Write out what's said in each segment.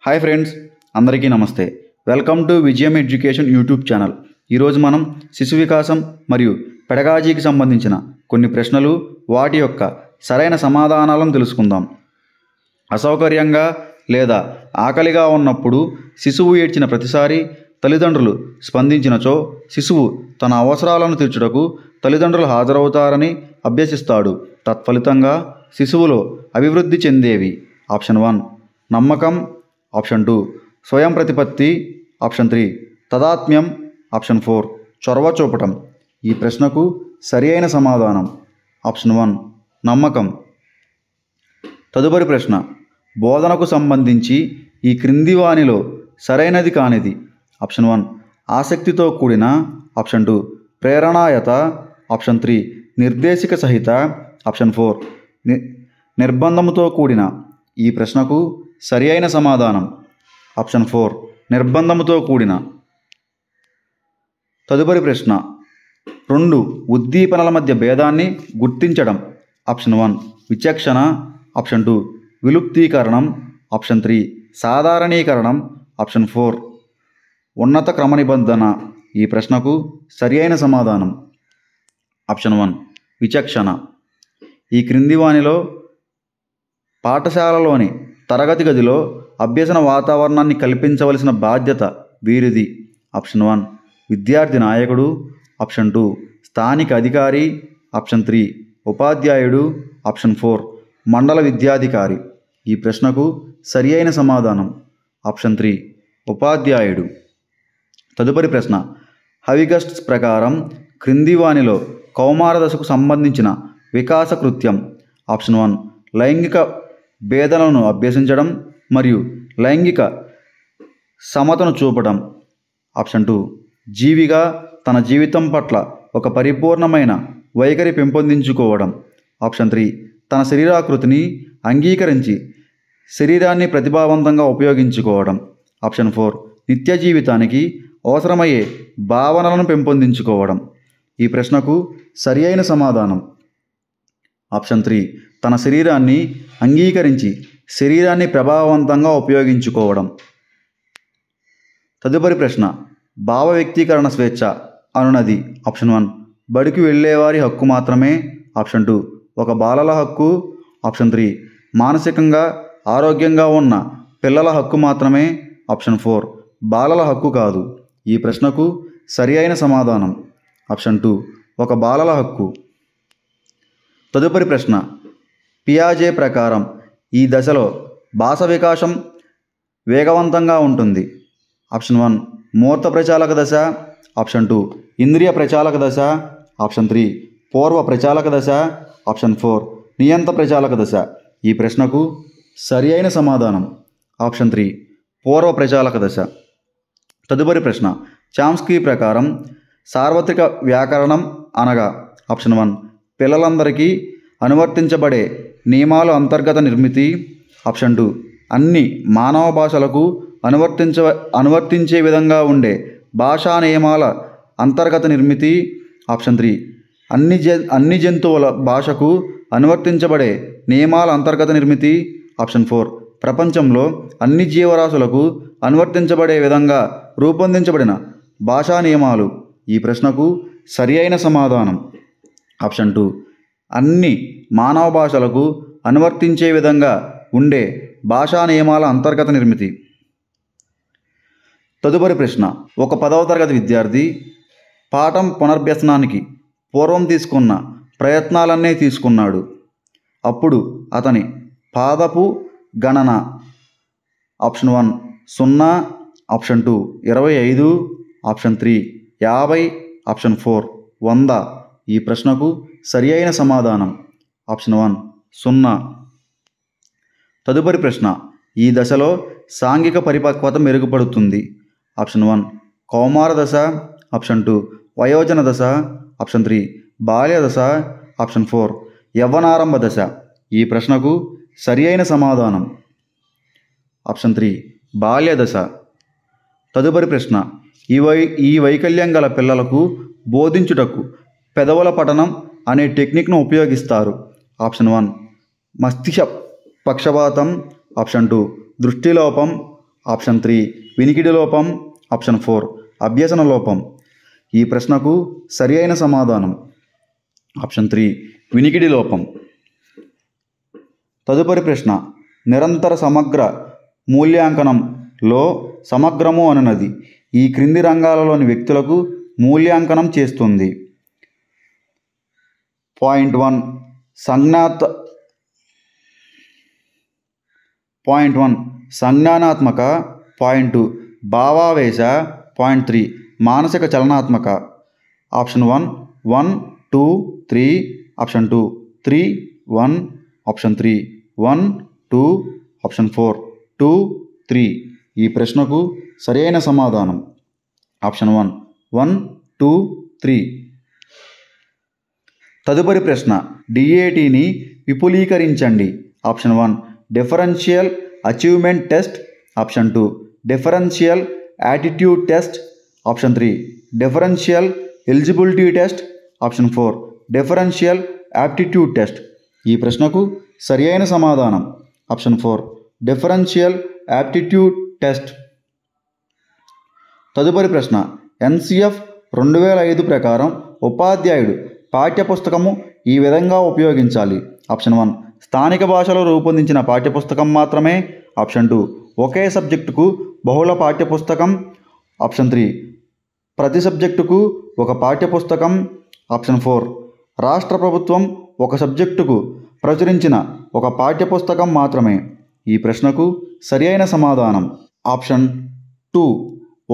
Hi friends, అందరికీ నమస్తే. Welcome to విజయం ఎడ్యుకేషన్ యూట్యూబ్ ఛానల్. ఈరోజు మనం శిశు వికాసం మరియు పెడగాజీకి సంబంధించిన కొన్ని ప్రశ్నలు, వాటి యొక్క సరైన సమాధానాలను తెలుసుకుందాం. అసౌకర్యంగా లేదా ఆకలిగా ఉన్నప్పుడు శిశువు ఏడ్చిన ప్రతిసారి తల్లిదండ్రులు స్పందించినచో శిశువు తన అవసరాలను తీర్చుటకు తల్లిదండ్రులు హాజరవుతారని అభ్యసిస్తాడు. తత్ఫలితంగా శిశువులో అభివృద్ధి చెందేవి: ఆప్షన్ 1 నమ్మకం, ఆప్షన్ 2 స్వయం ప్రతిపత్తి, ఆప్షన్ 3 తదాత్మ్యం, ఆప్షన్ 4 చొరవ చూపటం. ఈ ప్రశ్నకు సరి అయిన సమాధానం ఆప్షన్ 1 నమ్మకం. తదుపరి ప్రశ్న: బోధనకు సంబంధించి ఈ క్రింది వానిలో సరైనది కానిది. ఆప్షన్ 1 ఆసక్తితో కూడిన, ఆప్షన్ 2 ప్రేరణాయత, ఆప్షన్ 3 నిర్దేశిక సహిత, ఆప్షన్ 4 నిర్బంధముతో కూడిన. ఈ ప్రశ్నకు సరి అయిన సమాధానం ఆప్షన్ 4 నిర్బంధముతో కూడిన. తదుపరి ప్రశ్న: 2 ఉద్దీపనల మధ్య భేదాన్ని గుర్తించడం. ఆప్షన్ 1 విచక్షణ, ఆప్షన్ 2 విలుప్తీకరణం, ఆప్షన్ 3 సాధారణీకరణం, ఆప్షన్ 4 ఉన్నత క్రమ నిబంధన. ఈ ప్రశ్నకు సరి అయిన సమాధానం ఆప్షన్ 1 విచక్షణ. ఈ క్రింది వానిలో పాఠశాలలోని తరగతి గదిలో అభ్యసన వాతావరణాన్ని కల్పించవలసిన బాధ్యత వీరిది. ఆప్షన్ 1 విద్యార్థి నాయకుడు, ఆప్షన్ 2 స్థానిక అధికారి, ఆప్షన్ 3 ఉపాధ్యాయుడు, ఆప్షన్ 4 మండల విద్యాధికారి. ఈ ప్రశ్నకు సరి అయిన సమాధానం ఆప్షన్ 3 ఉపాధ్యాయుడు. తదుపరి ప్రశ్న: హవిగస్ట్స్ ప్రకారం క్రింది వానిలో కౌమార దశకు సంబంధించిన వికాస కృత్యం. ఆప్షన్ 1 లైంగిక భేదనలను అభ్యసించడం మరియు లైంగిక సమతను చూపడం, ఆప్షన్ 2 జీవిగా తన జీవితం పట్ల ఒక పరిపూర్ణమైన వైఖరి పెంపొందించుకోవడం, ఆప్షన్ 3 తన శరీరాకృతిని అంగీకరించి శరీరాన్ని ప్రతిభావంతంగా ఉపయోగించుకోవడం, ఆప్షన్ 4 నిత్య జీవితానికి అవసరమయ్యే భావనలను పెంపొందించుకోవడం. ఈ ప్రశ్నకు సరి అయిన సమాధానం ఆప్షన్ 3 తన శరీరాన్ని అంగీకరించి శరీరాన్ని ప్రభావవంతంగా ఉపయోగించుకోవడం. తదుపరి ప్రశ్న: భావ వ్యక్తీకరణ స్వేచ్ఛ అనునది. ఆప్షన్ 1 బడికి వెళ్ళేవారి హక్కు మాత్రమే, ఆప్షన్ 2 ఒక బాలల హక్కు, ఆప్షన్ 3 మానసికంగా ఆరోగ్యంగా ఉన్న పిల్లల హక్కు మాత్రమే, ఆప్షన్ 4 బాలల హక్కు కాదు. ఈ ప్రశ్నకు సరి అయిన సమాధానం ఆప్షన్ 2 ఒక బాలల హక్కు. తదుపరి ప్రశ్న: పియాజే ప్రకారం ఈ దశలో భాష వికాసం వేగవంతంగా ఉంటుంది. ఆప్షన్ 1 మూర్త ప్రచాలక దశ, ఆప్షన్ 2 ఇంద్రియ ప్రచాలక దశ, ఆప్షన్ 3 పూర్వ ప్రచాలక దశ, ఆప్షన్ 4 నియంత ప్రచాలక దశ. ఈ ప్రశ్నకు సరి అయిన సమాధానం ఆప్షన్ 3 పూర్వ ప్రచాలక దశ. తదుపరి ప్రశ్న: చామ్స్కీ ప్రకారం సార్వత్రిక వ్యాకరణం అనగా. ఆప్షన్ 1 పిల్లలందరికీ అనువర్తించబడే నియమాలు అంతర్గత నిర్మితి, ఆప్షన్ 2 అన్ని మానవ భాషలకు అనువర్తించే విధంగా ఉండే భాషా నియమాల అంతర్గత నిర్మితి, ఆప్షన్ 3 అన్ని జంతువుల భాషకు అనువర్తించబడే నియమాల అంతర్గత నిర్మితి, ఆప్షన్ 4 ప్రపంచంలో అన్ని జీవరాశులకు అనువర్తించబడే విధంగా రూపొందించబడిన భాషా నియమాలు. ఈ ప్రశ్నకు సరి అయిన సమాధానం ఆప్షన్ 2 అన్ని మానవ భాషలకు అనువర్తించే విధంగా ఉండే భాషా నియమాల అంతర్గత నిర్మితి. తదుపరి ప్రశ్న: ఒక 10వ తరగతి విద్యార్థి పాఠం పునర్భ్యసనానికి పూర్వం తీసుకున్న ప్రయత్నాలన్నీ తీసుకున్నాడు. అప్పుడు అతని పాదపు గణన. Option 1 0, option 2 25, option 3 50, option 4 100. ఈ ప్రశ్నకు సరి అయిన సమాధానం ఆప్షన్ 1 0. తదుపరి ప్రశ్న: ఈ దశలో సాంఘిక పరిపక్వత మెరుగుపడుతుంది. ఆప్షన్ 1 కౌమార దశ, ఆప్షన్ 2 వయోజన దశ, ఆప్షన్ 3 బాల్య దశ, ఆప్షన్ 4 యవ్వనారంభ దశ. ఈ ప్రశ్నకు సరి అయిన సమాధానం ఆప్షన్ 3 బాల్య దశ. తదుపరి ప్రశ్న: ఈ వైకల్యం గల పిల్లలకు బోధించుటకు పెదవుల పఠనం అనే టెక్నిక్ను ఉపయోగిస్తారు. ఆప్షన్ 1 మస్తిష్క పక్షపాతం, ఆప్షన్ 2 దృష్టిలోపం, ఆప్షన్ 3 వినికిడి లోపం, ఆప్షన్ 4 అభ్యసన లోపం. ఈ ప్రశ్నకు సరి అయిన సమాధానం ఆప్షన్ 3 వినికిడి లోపం. తదుపరి ప్రశ్న, నిరంతర సమగ్ర మూల్యాంకనంలో సమగ్రము అనునది ఈ క్రింది రంగాలలోని వ్యక్తులకు మూల్యాంకనం చేస్తుంది. పాయింట్ 1 సంజ్ఞానాత్మక, పాయింట్ 2 భావావేశ, పాయింట్ 3 మానసిక చలనాత్మక. Option 1 1 2 3, option 2 3 1, option 3 1 2, option 4 2 3. ఈ ప్రశ్నకు సరైన సమాధానం ఆప్షన్ 1 1 2 3. తదుపరి ప్రశ్న, డిఏటిని విపులీకరించండి. Option 1 differential achievement test, option 2 differential attitude test, option 3 differential eligibility test, option 4 differential aptitude test. ఈ ప్రశ్నకు సరి అయిన సమాధానం ఆప్షన్ 4 డిఫరెన్షియల్ యాప్టిట్యూడ్ టెస్ట్. తదుపరి ప్రశ్న, ఎన్సిఎఫ్ 2005 ప్రకారం ఉపాధ్యాయుడు పాఠ్యపుస్తకము ఈ విధంగా ఉపయోగించాలి. ఆప్షన్ 1 స్థానిక భాషలో రూపొందించిన పాఠ్యపుస్తకం మాత్రమే, ఆప్షన్ 2 ఒకే సబ్జెక్టుకు బహుళ పాఠ్యపుస్తకం, ఆప్షన్ 3 ప్రతి సబ్జెక్టుకు ఒక పాఠ్యపుస్తకం, ఆప్షన్ 4 రాష్ట్ర ప్రభుత్వం ఒక సబ్జెక్టుకు ప్రచురించిన ఒక పాఠ్యపుస్తకం మాత్రమే. ఈ ప్రశ్నకు సరి అయిన సమాధానం ఆప్షన్ 2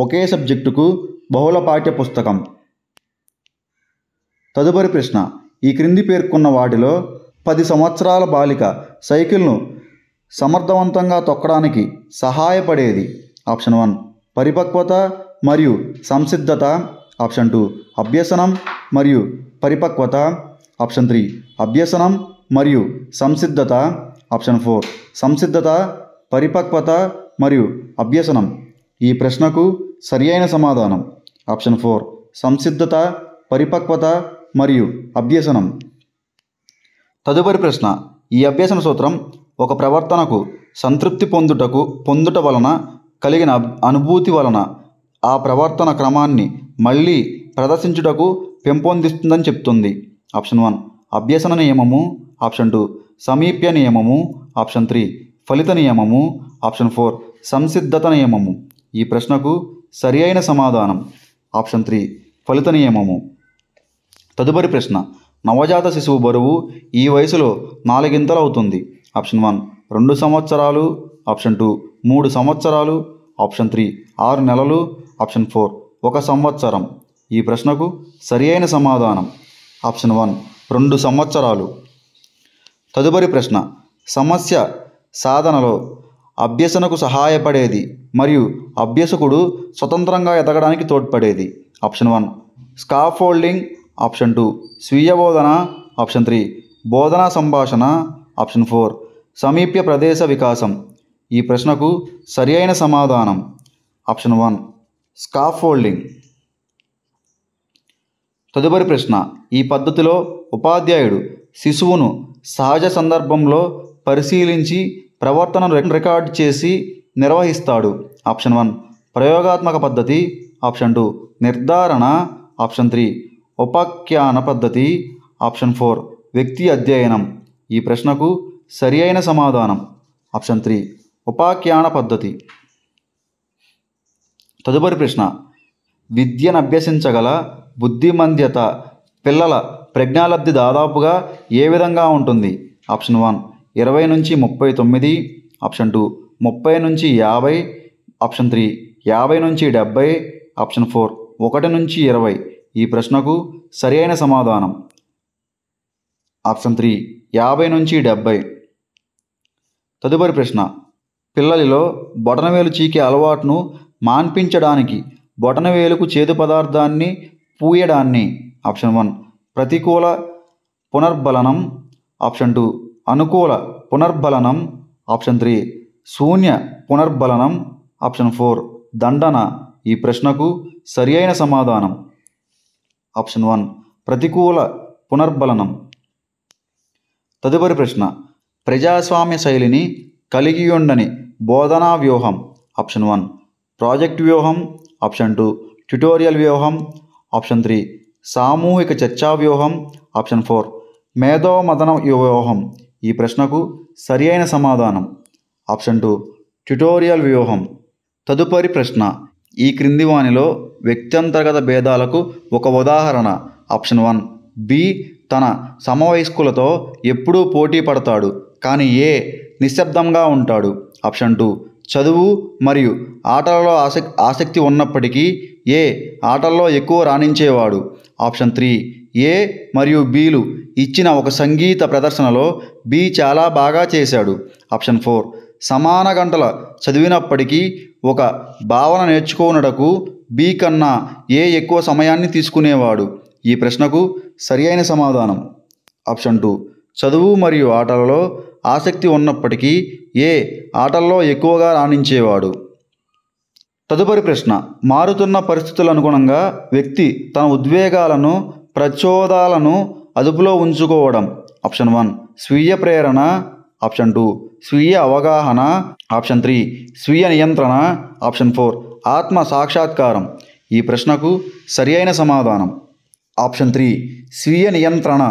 ఒకే సబ్జెక్టుకు బహుళ పాఠ్యపుస్తకం. తదుపరి ప్రశ్న, ఈ క్రింది పేర్కొన్న వాటిలో 10 సంవత్సరాల బాలిక సైకిల్ను సమర్థవంతంగా తొక్కడానికి సహాయపడేది. ఆప్షన్ 1 పరిపక్వత మరియు సంసిద్ధత, ఆప్షన్ 2 అభ్యసనం మరియు పరిపక్వత, ఆప్షన్ 3 అభ్యసనం మరియు సంసిద్ధత, ఆప్షన్ 4 సంసిద్ధత, పరిపక్వత మరియు అభ్యసనం. ఈ ప్రశ్నకు సరి అయిన సమాధానం ఆప్షన్ 4 సంసిద్ధత, పరిపక్వత మరియు అభ్యసనం. తదుపరి ప్రశ్న, ఈ అభ్యసన సూత్రం ఒక ప్రవర్తనకు సంతృప్తి పొందుట వలన కలిగిన అనుభూతి వలన ఆ ప్రవర్తన క్రమాన్ని మళ్ళీ ప్రదర్శించుటకు పెంపొందిస్తుందని చెప్తుంది. ఆప్షన్ 1 అభ్యసన నియమము, ఆప్షన్ 2 సమీప్య నియమము, ఆప్షన్ 3 ఫలిత నియమము, ఆప్షన్ 4 సంసిద్ధత నియమము. ఈ ప్రశ్నకు సరి అయిన సమాధానం ఆప్షన్ 3 ఫలిత నియమము. తదుపరి ప్రశ్న, నవజాత శిశువు బరువు ఈ వయసులో 4 ఇంతలు అవుతుంది. ఆప్షన్ 1 2 సంవత్సరాలు, ఆప్షన్ 2 3 సంవత్సరాలు, ఆప్షన్ 3 6 నెలలు, ఆప్షన్ 4 1 సంవత్సరం. ఈ ప్రశ్నకు సరి అయిన సమాధానం ఆప్షన్ 1 2 సంవత్సరాలు. తదుపరి ప్రశ్న, సమస్య సాధనలో అభ్యసనకు సహాయపడేది మరియు అభ్యసకుడు స్వతంత్రంగా ఎదగడానికి తోడ్పడేది. ఆప్షన్ 1 స్కాఫోల్డింగ్, ఆప్షన్ 2 స్వీయ బోధన, ఆప్షన్ 3 బోధనా సంభాషణ, ఆప్షన్ 4 సమీప్య ప్రదేశ వికాసం. ఈ ప్రశ్నకు సరి అయిన సమాధానం ఆప్షన్ 1 స్కాఫోల్డింగ్. తదుపరి ప్రశ్న, ఈ పద్ధతిలో ఉపాధ్యాయుడు శిశువును సహజ సందర్భంలో పరిశీలించి ప్రవర్తనను రికార్డ్ చేసి నిర్వహిస్తాడు. ఆప్షన్ 1 ప్రయోగాత్మక పద్ధతి, ఆప్షన్ 2 నిర్ధారణ, ఆప్షన్ 3 ఉపాఖ్యాన పద్ధతి, ఆప్షన్ 4 వ్యక్తి అధ్యయనం. ఈ ప్రశ్నకు సరి అయిన సమాధానం ఆప్షన్ 3 ఉపాఖ్యాన పద్ధతి. తదుపరి ప్రశ్న, విద్యను అభ్యసించగల బుద్ధిమంద్యత పిల్లల ప్రజ్ఞాలబ్ధి దాదాపుగా ఏ విధంగా ఉంటుంది. ఆప్షన్ 1 20 నుంచి 39, ఆప్షన్ 2 30 నుంచి 50, ఆప్షన్ 3 50 నుంచి 70, ఆప్షన్ 4 1 నుంచి 20. ఈ ప్రశ్నకు సరి అయిన సమాధానం ఆప్షన్ 3 50 నుంచి 70. తదుపరి ప్రశ్న, పిల్లలలో బొటనవేలు చీకే అలవాటును మాన్పించడానికి బొటనవేలుకు చేదు పదార్థాన్ని పూయడాన్ని ఆప్షన్ 1 ప్రతికూల పునర్బలనం, ఆప్షన్ 2 అనుకూల పునర్బలనం, ఆప్షన్ 3 శూన్య పునర్బలనం, ఆప్షన్ 4 దండన. ఈ ప్రశ్నకు సరి అయిన సమాధానం ఆప్షన్ 1 ప్రతికూల పునర్బలనం. తదుపరి ప్రశ్న, ప్రజాస్వామ్య శైలిని కలిగి ఉండని బోధనా వ్యూహం ఆప్షన్ 1 ప్రాజెక్ట్ వ్యూహం, ఆప్షన్ 2 ట్యుటోరియల్ వ్యూహం, ఆప్షన్ 3 సామూహిక చర్చా వ్యూహం, ఆప్షన్ 4 మేధోమథన వ్యూహం. ఈ ప్రశ్నకు సరి అయిన సమాధానం ఆప్షన్ 2 ట్యుటోరియల్ వ్యూహం. తదుపరి ప్రశ్న, ఈ క్రింది వానిలో వ్యక్త్యంతర్గత భేదాలకు ఒక ఉదాహరణ. ఆప్షన్ 1 బి తన సమవయస్కులతో ఎప్పుడూ పోటీ పడతాడు కానీ ఏ నిశ్శబ్దంగా ఉంటాడు. ఆప్షన్ 2 చదువు మరియు ఆటలలో ఆసక్తి ఉన్నప్పటికీ ఏ ఆటల్లో ఎక్కువ రాణించేవాడు. ఆప్షన్ 3 ఏ మరియు బిలు ఇచ్చిన ఒక సంగీత ప్రదర్శనలో బి చాలా బాగా చేశాడు. ఆప్షన్ 4 సమాన గంటల చదివినప్పటికీ ఒక భావన నేర్చుకోనుటకు బి కన్నా ఏ ఎక్కువ సమయాన్ని తీసుకునేవాడు. ఈ ప్రశ్నకు సరి అయిన సమాధానం ఆప్షన్ 2 చదువు మరియు ఆటలలో ఆసక్తి ఉన్నప్పటికీ ఏ ఆటల్లో ఎక్కువగా రాణించేవాడు. తదుపరి ప్రశ్న, మారుతున్న పరిస్థితులకు అనుగుణంగా వ్యక్తి తన ఉద్వేగాలను ప్రచోదాలను అదుపులో ఉంచుకోవడం. ఆప్షన్ 1 స్వీయ ప్రేరణ, ఆప్షన్ 2 స్వీయ అవగాహన, ఆప్షన్ 3 స్వీయ నియంత్రణ, ఆప్షన్ 4 ఆత్మ సాక్షాత్కారం. ఈ ప్రశ్నకు సరి అయిన సమాధానం ఆప్షన్ 3 స్వీయ నియంత్రణ.